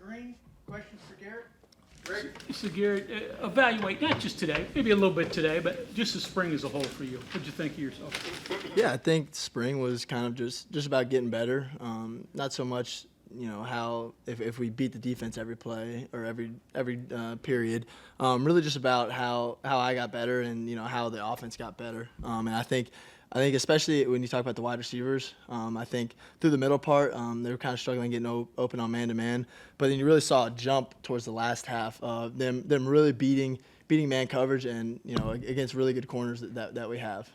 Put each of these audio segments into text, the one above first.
Greene, questions for Garrett? Greg? So Garrett, evaluate, not just today, maybe a little bit today, but just the spring as a whole for you. What'd you think of yourself? Yeah, I think spring was kind of just about getting better. Not so much, how if we beat the defense every play or every period. Really just about how I got better and how the offense got better. And I think especially when you talk about the wide receivers, I think through the middle part they were kind of struggling getting open on man-to-man. But then you really saw a jump towards the last half of them really beating man coverage and against really good corners that we have.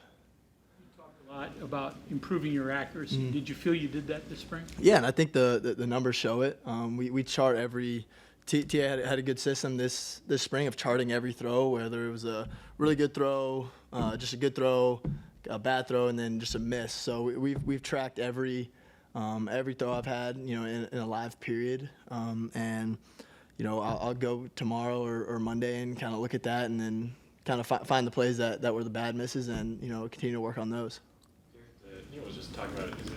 You talked a lot about improving your accuracy. Mm-hmm. Did you feel you did that this spring? Yeah, and I think the numbers show it. We chart every. TA had a good system this spring of charting every throw, whether it was a really good throw, just a good throw, a bad throw, and then just a miss. So we've tracked every throw I've had, in a live period, and I'll go tomorrow or Monday and kind of look at that, and then kind of find the plays that were the bad misses, and continue to work on those. Neil was just talking about it. Is it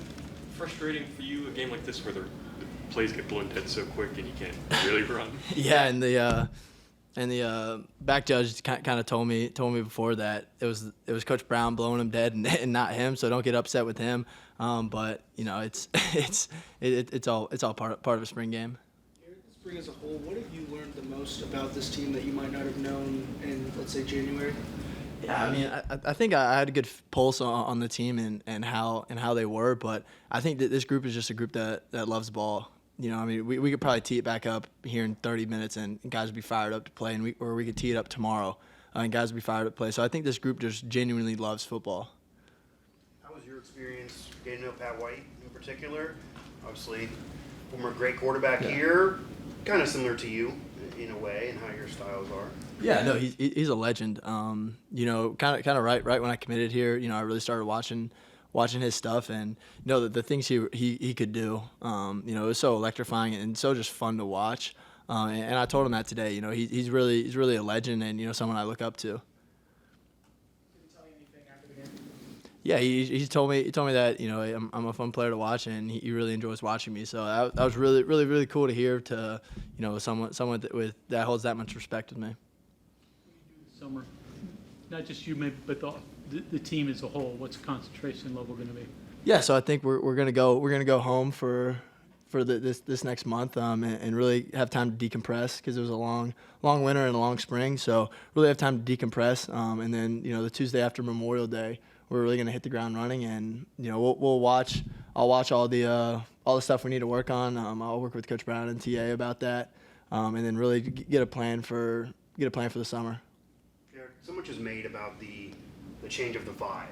frustrating for you a game like this where the plays get blown dead so quick and you can't really run? Yeah, and the back judge kind of told me before that it was Coach Brown blowing him dead and not him, so don't get upset with him. But it's all part of a spring game. The spring as a whole, what have you learned the most about this team that you might not have known in, let's say, January? Yeah, I mean, I think I had a good pulse on the team and how they were, but I think that this group is just a group that loves ball. I mean, we could probably tee it back up here in 30 minutes and guys would be fired up to play, or we could tee it up tomorrow and guys would be fired up to play. So I think this group just genuinely loves football. How was your experience getting to know Pat White in particular? Obviously, former great quarterback here, kind of similar to you in a way and how your styles are. Yeah, no, he's a legend. Kind of right when I committed here, I really started watching his stuff and the things he could do. It was so electrifying and so just fun to watch. And I told him that today. He's really a legend and someone I look up to. Did he tell you anything after the game? Yeah, he told me that I'm a fun player to watch and he really enjoys watching me. So that was really cool to hear to someone that holds that much respect with me. Summer, not just you, maybe, but the team as a whole. What's the concentration level going to be? Yeah, so I think we're gonna go home for this next month and really have time to decompress because it was a long winter and a long spring. So really have time to decompress and then the Tuesday after Memorial Day we're really gonna hit the ground running and we'll watch. I'll watch all the stuff we need to work on. I'll work with Coach Brown and TA about that and then really get a plan for the summer. So much is made about the change of the vibe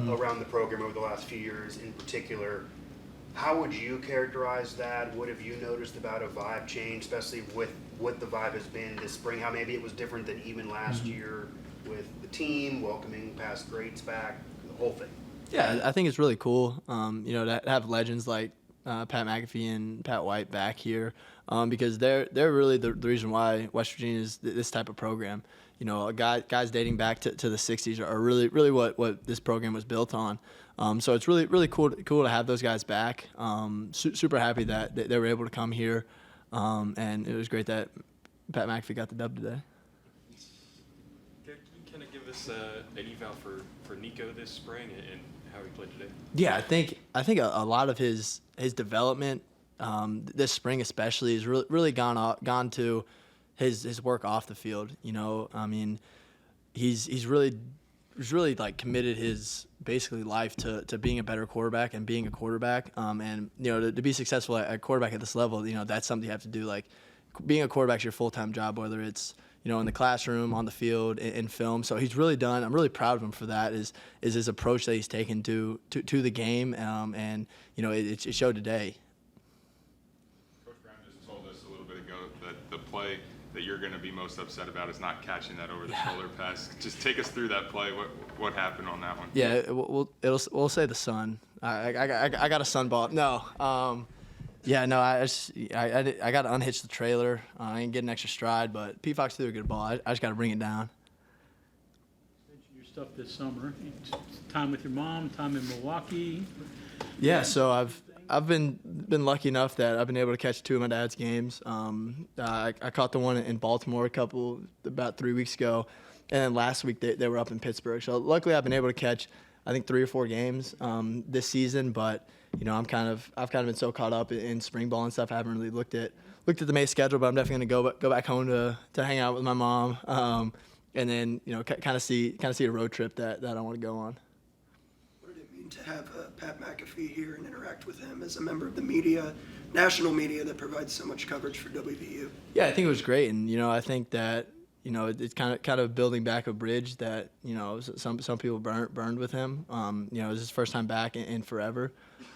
around the program over the last few years in particular. How would you characterize that? What have you noticed about a vibe change, especially with what the vibe has been this spring? How maybe it was different than even last year with the team, welcoming past greats back, the whole thing? Yeah, I think it's really cool, to have legends like Pat McAfee and Pat White back here because they're really the reason why West Virginia is this type of program. Guys dating back to the 60s are really what this program was built on. So it's really cool to have those guys back. Super happy that they were able to come here, and it was great that Pat McAfee got the dub today. Can you kind of give us an eval for Nico this spring and how he played today? Yeah, I think a lot of his development this spring especially has really gone to his work off the field. I mean, he's really like committed his basically life to being a better quarterback and being a quarterback. And to be successful at quarterback at this level, that's something you have to do. Like being a quarterback is your full-time job, whether it's in the classroom, on the field, in film. So he's really done. I'm really proud of him for that. Is his approach that he's taken to the game, and it showed today. Coach Brown just told us a little bit ago that the play that you're going to be most upset about is not catching that over the shoulder pass. Just take us through that play. What happened on that one? Yeah, we'll say the sun. I got a sun ball. No, yeah, no. I got to unhitch the trailer. I didn't get an extra stride, but P Fox threw a good ball. I just got to bring it down. You mentioned your stuff this summer. Time with your mom. Time in Milwaukee. Yeah, so I've been lucky enough that I've been able to catch 2 of my dad's games. I caught the one in Baltimore about 3 weeks ago, and then last week they were up in Pittsburgh. So luckily I've been able to catch I think 3 or 4 games this season. But I've kind of been so caught up in spring ball and stuff. I haven't really looked at the May schedule, but I'm definitely gonna go back home to hang out with my mom, and then kind of see a road trip that I want to go on. What did it mean to have Pat McAfee here and interact with him as a member of the media, national media that provides so much coverage for WVU? Yeah, I think it was great, and I think that it's kind of building back a bridge that some people burned with him. It was his first time back in forever,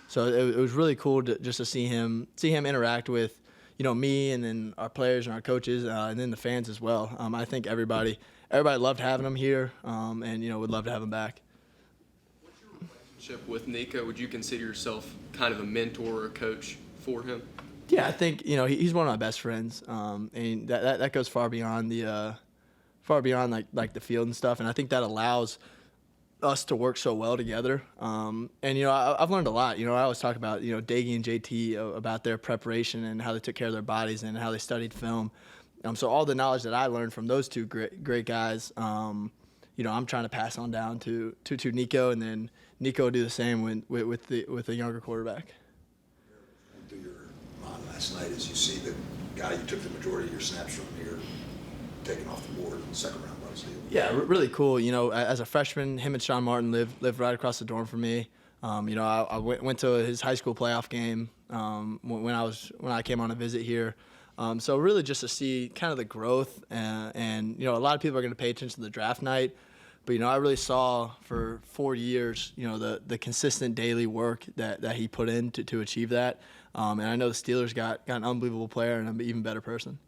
so it was really cool just to see him interact with me and then our players and our coaches and then the fans as well. I think everybody loved having him here, and would love to have him back. What's your relationship with Nico? Would you consider yourself kind of a mentor or a coach for him? Yeah, I think he's one of my best friends, and that goes far beyond like the field and stuff. And I think that allows us to work so well together. And I've learned a lot. I always talk about Daggy and JT about their preparation and how they took care of their bodies and how they studied film. So all the knowledge that I learned from those two great guys, I'm trying to pass on down to Nico, and then Nico will do the same with the younger quarterback. Through your mind last night as you see the guy you took the majority of your snaps from here taken off the board in the second round by Steele. Yeah, really cool. As a freshman, him and Sean Martin lived right across the dorm from me. I went to his high school playoff game when I came on a visit here. So really just to see kind of the growth and a lot of people are going to pay attention to the draft night. But, I really saw for 4 years, the consistent daily work that he put in to achieve that. And I know the Steelers got an unbelievable player and an even better person.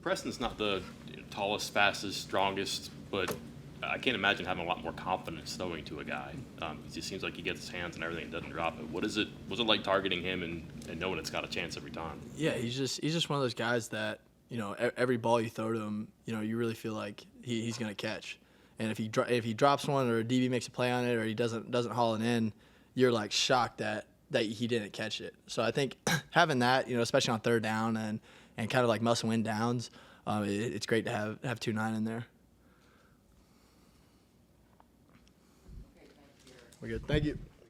Preston's not the tallest, fastest, strongest, but I can't imagine having a lot more confidence throwing to a guy. It just seems like he gets his hands and everything and doesn't drop it. Was it like targeting him and knowing it's got a chance every time? Yeah, he's just one of those guys that, every ball you throw to him, you really feel like he's going to catch. And if he drops one or a DB makes a play on it or he doesn't haul it in, you're like shocked that he didn't catch it. So I think having that, especially on third down and kind of like must-win downs, it's great to have 2-9 in there. We're good. Thank you.